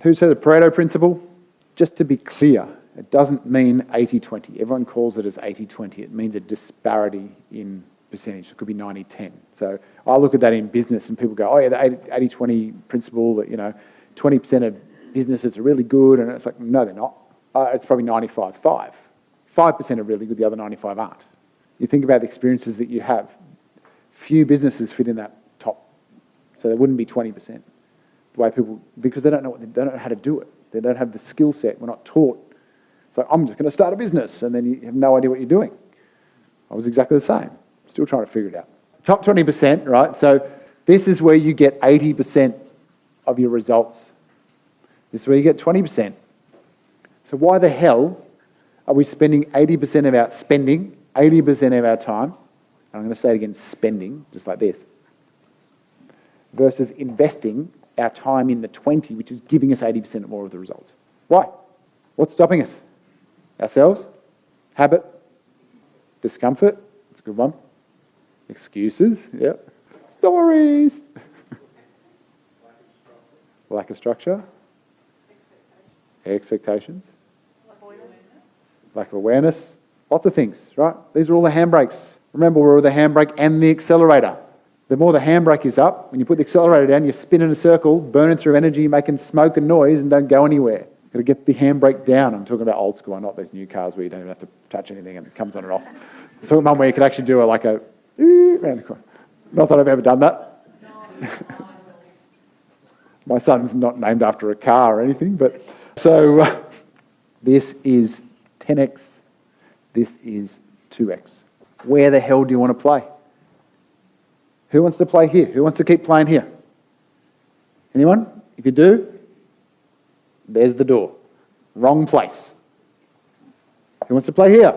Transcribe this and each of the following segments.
Who's heard the Pareto Principle? Just to be clear, it doesn't mean 80-20. Everyone calls it as 80-20. It means a disparity in percentage. It could be 90-10. So I look at that in business and people go, oh yeah, the 80-20 principle, that 20% of businesses are really good. And it's like, no, they're not. It's probably 95-5. 5% are really good, the other 95 aren't. You think about the experiences that you have. Few businesses fit in that top. So there wouldn't be 20%. The way people, because they don't know how to do it. They don't have the skill set. We're not taught. It's like, I'm just going to start a business, and then you have no idea what you're doing. I was exactly the same. Still trying to figure it out. Top 20%, right? So this is where you get 80% of your results. This is where you get 20%. So why the hell are we spending 80% of our spending, 80% of our time, and I'm going to say it again, spending, just like this, versus investing our time in the 20, which is giving us 80% more of the results? Why? What's stopping us? Ourselves? Habit? Discomfort? That's a good one. Excuses? Yeah. Stories? Lack of structure? Expectations? Lack of awareness? Lots of things, right? These are all the handbrakes. Remember, we're the handbrake and the accelerator. The more the handbrake is up, when you put the accelerator down, you spin in a circle, burning through energy, making smoke and noise, and don't go anywhere. Got to get the handbrake down. I'm talking about old school, not these new cars where you don't even have to touch anything and it comes on and off. I'm talking about where you can actually do like a around the corner. Not that I've ever done that. My son's not named after a car or anything, but so this is 10x. This is 2x. Where the hell do you want to play? Who wants to play here? Who wants to keep playing here? Anyone? If you do, there's the door. Wrong place. Who wants to play here?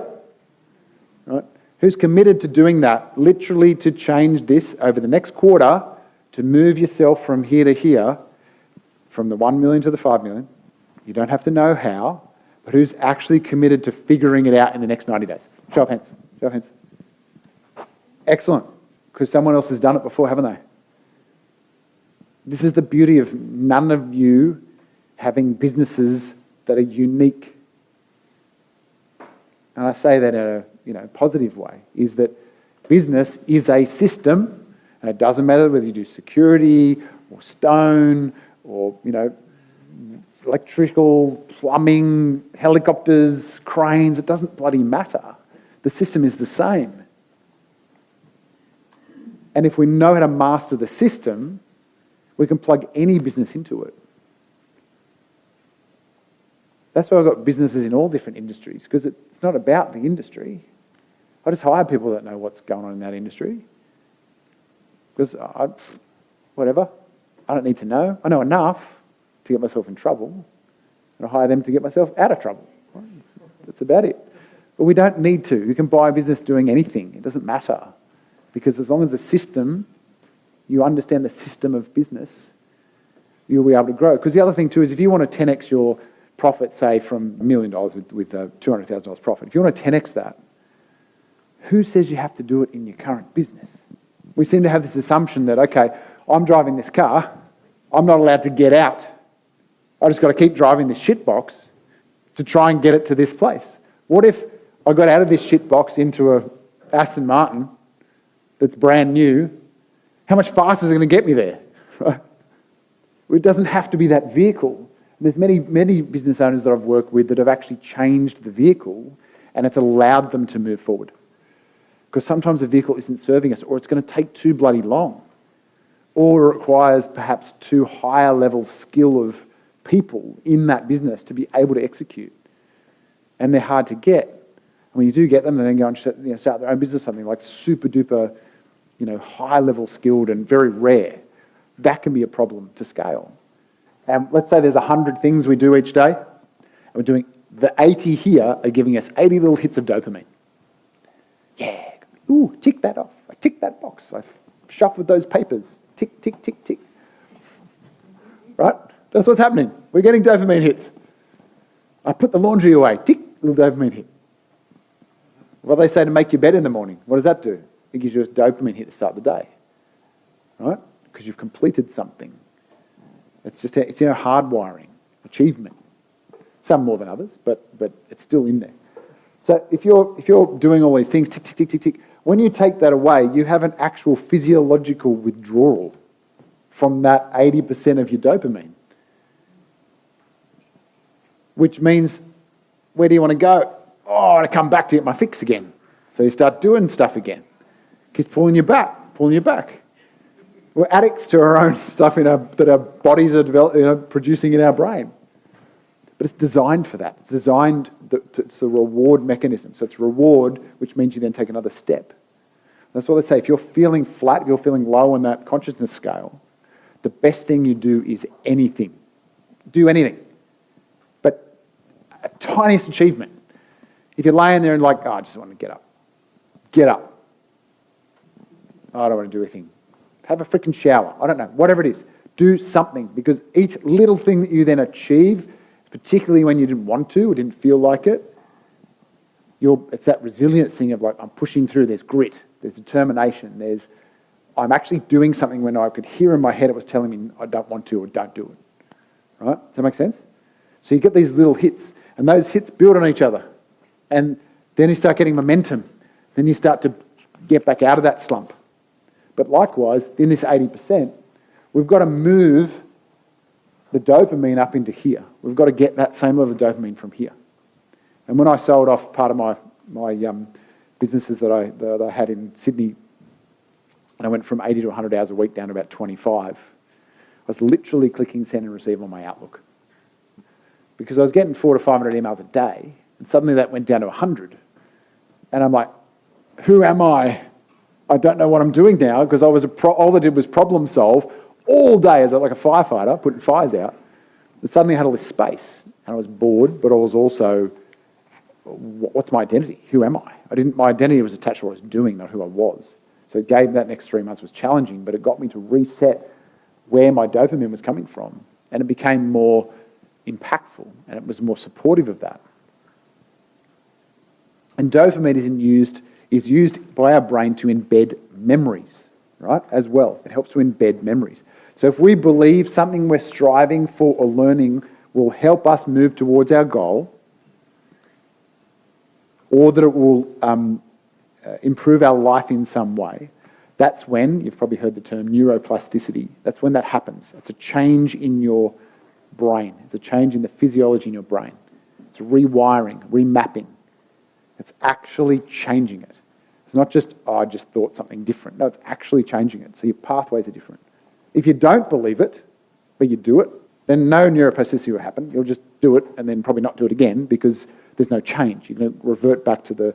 Right? Who's committed to doing that, literally to change this over the next quarter, to move yourself from here to here, from the 1 million to the 5 million? You don't have to know how, but who's actually committed to figuring it out in the next 90 days? Show of hands. Show of hands. Excellent. Because someone else has done it before, haven't they? This is the beauty of none of you having businesses that are unique. And I say that in a positive way, is that business is a system, and it doesn't matter whether you do security or stone or, electrical, plumbing, helicopters, cranes. It doesn't bloody matter. The system is the same. And if we know how to master the system, we can plug any business into it. That's why I've got businesses in all different industries, because it's not about the industry. I just hire people that know what's going on in that industry. Because whatever, I don't need to know. I know enough to get myself in trouble, and I hire them to get myself out of trouble. That's about it. But we don't need to. You can buy a business doing anything. It doesn't matter. Because as long as the system, you understand the system of business, you'll be able to grow. Because the other thing too is if you want to 10x your profit, say from $1 million with $200,000 profit, if you want to 10x that, who says you have to do it in your current business? We seem to have this assumption that, okay, I'm driving this car, I'm not allowed to get out. I just got to keep driving this shit box to try and get it to this place. What if I got out of this shit box into a Aston Martin that's brand new? How much faster is it going to get me there? Right? It doesn't have to be that vehicle. And there's many business owners that I've worked with that have actually changed the vehicle, and it's allowed them to move forward. Because sometimes the vehicle isn't serving us, or it's going to take too bloody long, or it requires perhaps too higher level skill of people in that business to be able to execute. And they're hard to get. And when you do get them, they then go and start their own business, something like super duper, high level skilled and very rare. That can be a problem to scale. And let's say there's 100 things we do each day, and we're doing the 80 here are giving us 80 little hits of dopamine. Yeah, ooh, tick that off. I tick that box. I shuffled those papers. Tick, tick, tick, tick. Right? That's what's happening. We're getting dopamine hits. I put the laundry away. Tick, little dopamine hit. What do they say to make your bed in the morning? What does that do? It gives you a dopamine hit to start the day. Right? Because you've completed something. It's hardwiring. achievement. Some more than others, but it's still in there. So if you're doing all these things, tick, tick, tick, tick, tick, when you take that away, you have an actual physiological withdrawal from that 80% of your dopamine. Which means, where do you want to go? Oh, I want to come back to get my fix again. So you start doing stuff again. Keeps pulling you back. We're addicts to our own stuff that our bodies are producing in our brain. But it's designed for that. It's designed, it's the reward mechanism. So it's reward, which means you then take another step. That's what they say. If you're feeling flat, if you're feeling low on that consciousness scale, the best thing you do is anything. Do anything. But a tiniest achievement. If you're laying there and like, oh, I just want to get up. Get up. Oh, I don't want to do anything. Have a freaking shower. I don't know. Whatever it is. Do something. Because each little thing that you then achieve, particularly when you didn't want to or didn't feel like it, it's that resilience thing of like, I'm pushing through, there's grit, there's determination, I'm actually doing something when I could hear in my head it was telling me I don't want to or don't do it. Right? Does that make sense? So you get these little hits, and those hits build on each other. And then you start getting momentum. Then you start to get back out of that slump. But likewise, in this 80%, we've got to move the dopamine up into here. We've got to get that same level of dopamine from here. And when I sold off part of my businesses that I had in Sydney, and I went from 80 to 100 hours a week down to about 25, I was literally clicking send and receive on my Outlook. Because I was getting 400 to 500 emails a day, and suddenly that went down to 100. And I'm like, who am I? I don't know what I'm doing now, because all I did was problem solve all day as like a firefighter, putting fires out. And suddenly I had all this space, and I was bored, but I was also, what's my identity? Who am I? My identity was attached to what I was doing, not who I was. So it gave that next 3 months was challenging, but it got me to reset where my dopamine was coming from, and it became more impactful, and it was more supportive of that. And dopamine is used by our brain to embed memories, right, as well. It helps to embed memories. So if we believe something we're striving for or learning will help us move towards our goal, or that it will improve our life in some way, that's when, you've probably heard the term neuroplasticity, that's when that happens. It's a change in your brain. It's a change in the physiology in your brain. It's rewiring, remapping. It's actually changing it. It's not just, oh, I just thought something different. No, it's actually changing it. So your pathways are different. If you don't believe it, but you do it, then no neuroplasticity will happen. You'll just do it and then probably not do it again because there's no change. You're going to revert back to the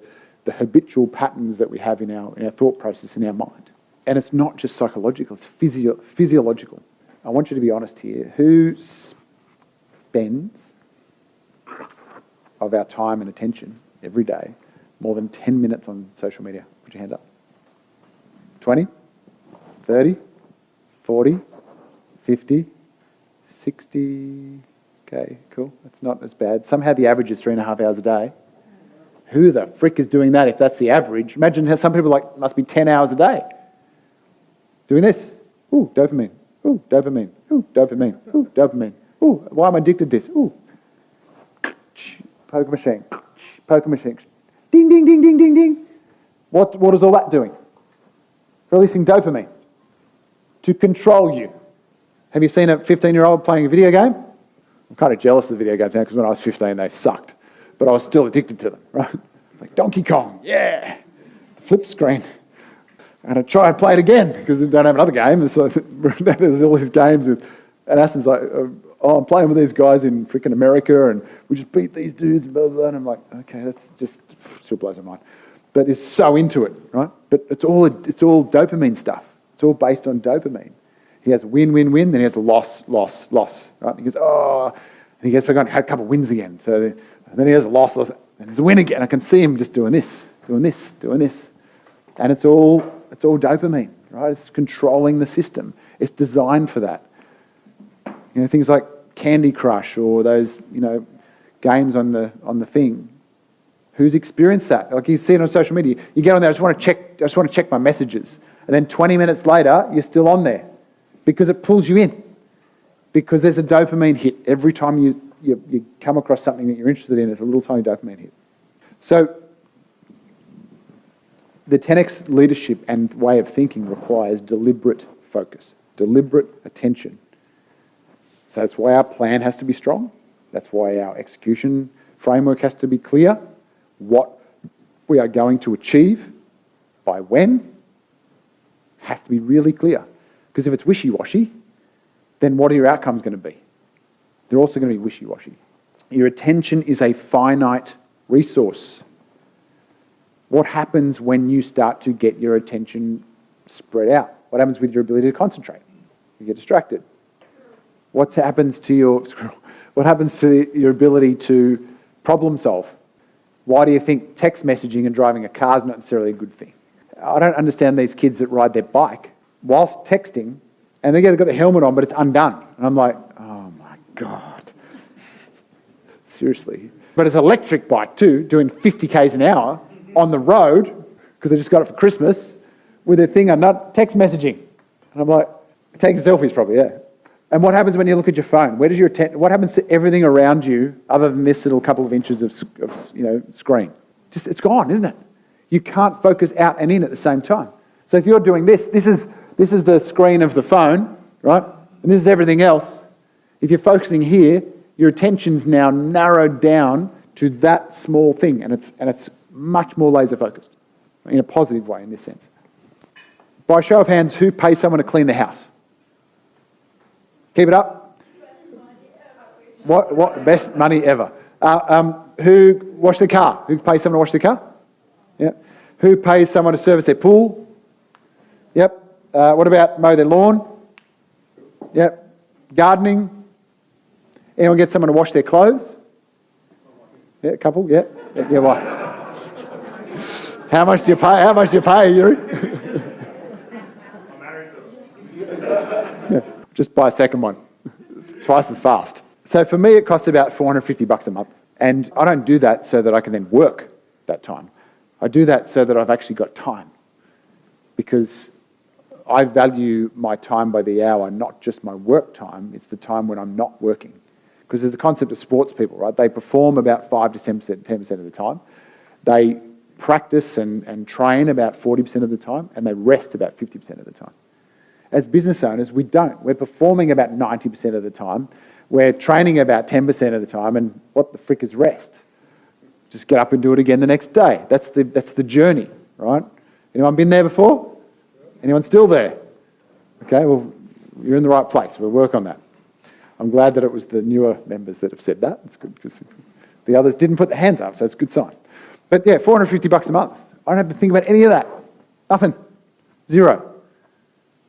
habitual patterns that we have in our thought process, in our mind. And it's not just psychological, it's physiological. I want you to be honest here. Who spends of our time and attention every day more than 10 minutes on social media? Put your hand up. 20? 30? 40? 50? 60? Okay, cool. That's not as bad. Somehow the average is 3.5 hours a day. Who the frick is doing that if that's the average? Imagine how some people must be 10 hours a day doing this. Ooh, dopamine. Ooh, dopamine. Ooh, dopamine. Ooh, dopamine. Ooh, why am I addicted to this? Ooh. Poker machine. Poker machine. Ding, ding, ding, ding, ding, ding. What is all that doing? Releasing dopamine to control you. Have you seen a 15-year-old playing a video game? I'm kind of jealous of the video games now because when I was 15 they sucked. But I was still addicted to them, right? Like Donkey Kong, yeah. The flip screen. And I try and play it again because I don't have another game. And so there's all these games with, and Aston's like, oh, I'm playing with these guys in freaking America and we just beat these dudes, blah, blah, blah. And I'm like, okay, that's just, still blows my mind. But he's so into it, right? But it's all dopamine stuff. It's all based on dopamine. He has win, win, win, then he has a loss, loss, loss, right? And he goes, oh, and he gets back on, had a couple of wins again. So then he has a loss, loss, and there's a win again. I can see him just doing this, doing this, doing this. And it's all dopamine, right? It's controlling the system. It's designed for that. You know, things like Candy Crush or those, games on the thing. Who's experienced that? Like you see it on social media. You get on there, I just want to check my messages. And then 20 minutes later, you're still on there because it pulls you in. because there's a dopamine hit. Every time you come across something that you're interested in, there's a little tiny dopamine hit. So the 10x leadership and way of thinking requires deliberate focus, deliberate attention. So that's why our plan has to be strong. That's why our execution framework has to be clear. What we are going to achieve by when has to be really clear. Because if it's wishy-washy, then what are your outcomes going to be? They're also going to be wishy-washy. Your attention is a finite resource. What happens when you start to get your attention spread out? What happens with your ability to concentrate? You get distracted. What happens to your ability to problem solve? Why do you think text messaging and driving a car is not necessarily a good thing? I don't understand these kids that ride their bike whilst texting, and they've got the helmet on, but it's undone. And I'm like, oh my God. Seriously. But it's an electric bike too, doing 50 k's an hour on the road, because they just got it for Christmas, with their thing on, not text messaging. And I'm like, taking selfies probably, yeah. And what happens when you look at your phone? Where does what happens to everything around you other than this little couple of inches of screen? Just, it's gone, isn't it? You can't focus out and in at the same time. So if you're doing this is the screen of the phone, right? And this is everything else. If you're focusing here, your attention's now narrowed down to that small thing, and it's much more laser focused in a positive way in this sense. By show of hands, who pays someone to clean the house? Keep it up. What best money ever? Who wash the car? Who pays someone to wash the car? Yeah. Who pays someone to service their pool? Yep. What about mow their lawn? Yep. Gardening? Anyone get someone to wash their clothes? Yeah, a couple. Yeah. Yeah. Wife. How much do you pay? How much do you pay, Yuri? Yeah. Just buy a second one. It's twice as fast. So for me, it costs about $450 a month. And I don't do that so that I can then work that time. I do that so that I've actually got time. Because I value my time by the hour, not just my work time. It's the time when I'm not working. Because there's the concept of sports people, right? They perform about 5 to 10% of the time. They practice and train about 40% of the time, and they rest about 50% of the time. As business owners, we don't. We're performing about 90% of the time. We're training about 10% of the time, and what the frick is rest? Just get up and do it again the next day. That's the journey, right? Anyone been there before? Anyone still there? Okay, well, you're in the right place. We'll work on that. I'm glad that it was the newer members that have said that. It's good because the others didn't put their hands up, so it's a good sign. But yeah, $450 a month. I don't have to think about any of that. Nothing. Zero.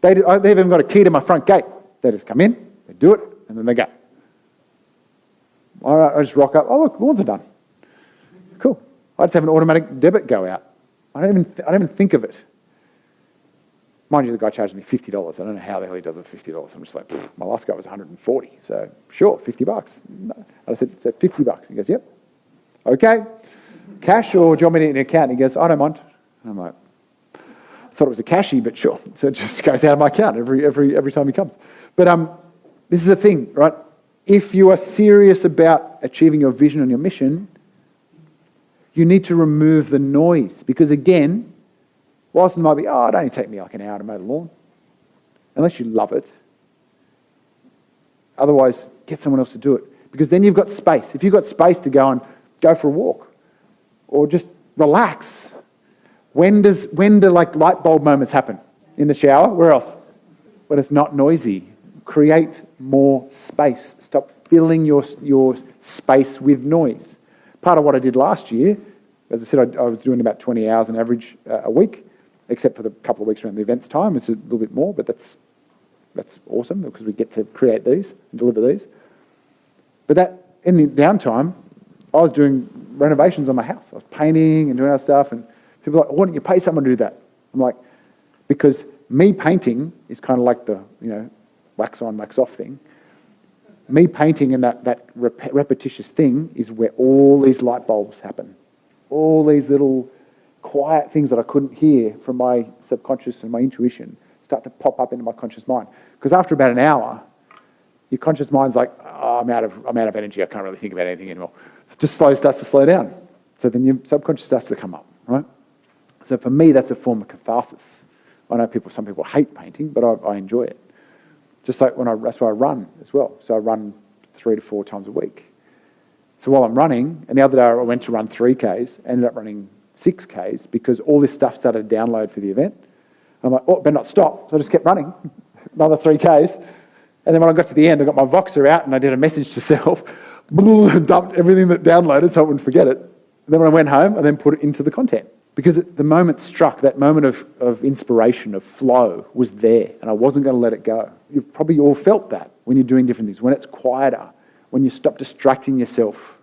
They've even got a key to my front gate. They just come in, they do it, and then they go. All right, I just rock up. Oh, look, the lawns are done. Cool. I just have an automatic debit go out. I don't even think of it. Mind you, the guy charged me $50. I don't know how the hell he does it for $50. I'm just like, my last guy was $140. So sure, $50. No. I said, so $50. He goes, yep. Okay. Cash or do you want me to get an account? And he goes, I don't mind. And I'm like, I thought it was a cashy, but sure. So it just goes out of my account every time he comes. But this is the thing, right? If you are serious about achieving your vision and your mission, you need to remove the noise. Because again, whilst it might be, it only take me like an hour to mow the lawn. Unless you love it. Otherwise, get someone else to do it. Because then you've got space. If you've got space to go for a walk or just relax. When do like light bulb moments happen? In the shower? Where else? When it's not noisy. Create more space. Stop filling your space with noise. Part of what I did last year, as I said, I was doing about 20 hours on average a week, except for the couple of weeks around the events time. It's a little bit more, but that's awesome because we get to create these and deliver these. But that in the downtime, I was doing renovations on my house. I was painting and doing other stuff, and people are like, why don't you pay someone to do that? I'm like, because me painting is kind of like the, wax on, wax off thing. Me painting and that repetitious thing is where all these light bulbs happen. All these little quiet things that I couldn't hear from my subconscious and my intuition start to pop up into my conscious mind. Because after about an hour, your conscious mind's like, oh, I'm out of energy, I can't really think about anything anymore. It just starts to slow down. So then your subconscious starts to come up, right? So for me, that's a form of catharsis. I know some people hate painting, but I enjoy it. Just like that's why I run as well. So I run 3 to 4 times a week. So while I'm running, and the other day I went to run 3Ks, ended up running 6Ks because all this stuff started to download for the event. I'm like, oh, better not stop. So I just kept running, another 3S. And then when I got to the end, I got my Voxer out and I did a message to self, and dumped everything that downloaded so I wouldn't forget it. And then when I went home, I then put it into the content. Because the moment struck, that moment of inspiration, of flow, was there, and I wasn't going to let it go. You've probably all felt that when you're doing different things, when it's quieter, when you stop distracting yourself